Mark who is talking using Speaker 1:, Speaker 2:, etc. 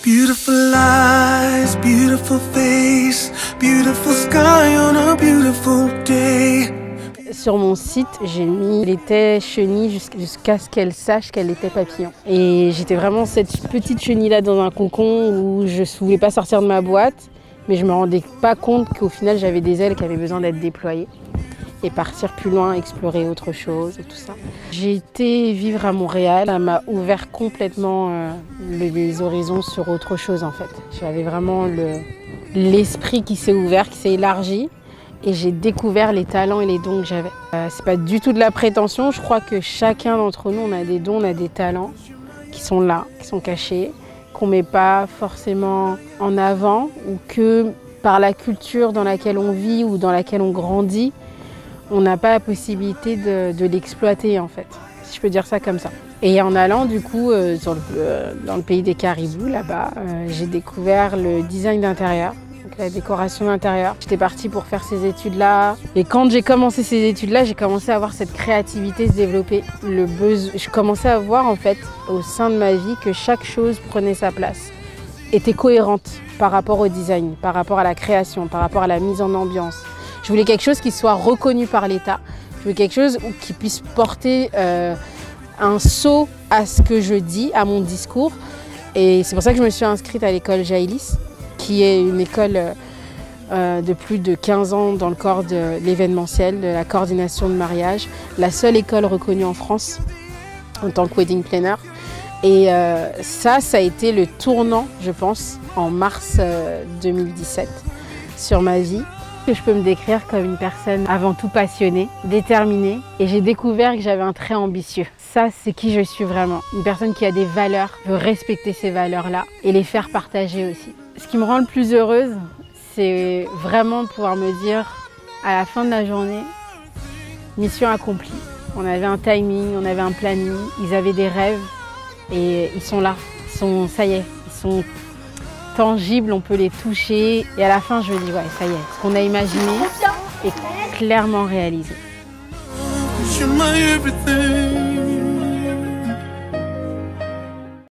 Speaker 1: Beautiful eyes, beautiful face, beautiful sky on a beautiful day.
Speaker 2: Sur mon site, j'ai mis elle était chenille jusqu'à ce qu'elle sache qu'elle était papillon. Et j'étais vraiment cette petite chenille-là dans un cocon où je ne voulais pas sortir de ma boîte, mais je ne me rendais pas compte qu'au final, j'avais des ailes qui avaient besoin d'être déployées et partir plus loin, explorer autre chose et tout ça. J'ai été vivre à Montréal, ça m'a ouvert complètement les horizons sur autre chose en fait. J'avais vraiment l'esprit qui s'est ouvert, qui s'est élargi. Et j'ai découvert les talents et les dons que j'avais. C'est pas du tout de la prétention, je crois que chacun d'entre nous, on a des dons, on a des talents qui sont là, qui sont cachés, qu'on met pas forcément en avant ou que par la culture dans laquelle on vit ou dans laquelle on grandit, on n'a pas la possibilité de l'exploiter en fait, si je peux dire ça comme ça. Et en allant du coup dans le pays des caribous, là-bas, j'ai découvert le design d'intérieur. La décoration d'intérieur. J'étais partie pour faire ces études-là. Et quand j'ai commencé ces études-là, j'ai commencé à voir cette créativité se développer. Je commençais à voir en fait au sein de ma vie que chaque chose prenait sa place, était cohérente par rapport au design, par rapport à la création, par rapport à la mise en ambiance. Je voulais quelque chose qui soit reconnu par l'État. Je voulais quelque chose qui puisse porter un sceau à ce que je dis, à mon discours. Et c'est pour ça que je me suis inscrite à l'école Jaïlis, qui est une école de plus de 15 ans dans le corps de l'événementiel, de la coordination de mariage, la seule école reconnue en France en tant que wedding planner. Et ça a été le tournant, je pense, en mars 2017 sur ma vie. Je peux me décrire comme une personne avant tout passionnée, déterminée, et j'ai découvert que j'avais un trait ambitieux. Ça, c'est qui je suis vraiment. Une personne qui a des valeurs, veut respecter ces valeurs-là et les faire partager aussi. Ce qui me rend le plus heureuse, c'est vraiment pouvoir me dire, à la fin de la journée, mission accomplie. On avait un timing, on avait un planning, ils avaient des rêves et ils sont là. Ça y est, ils sont tangibles, on peut les toucher. Et à la fin, je me dis, ouais, ça y est, ce qu'on a imaginé est clairement réalisé.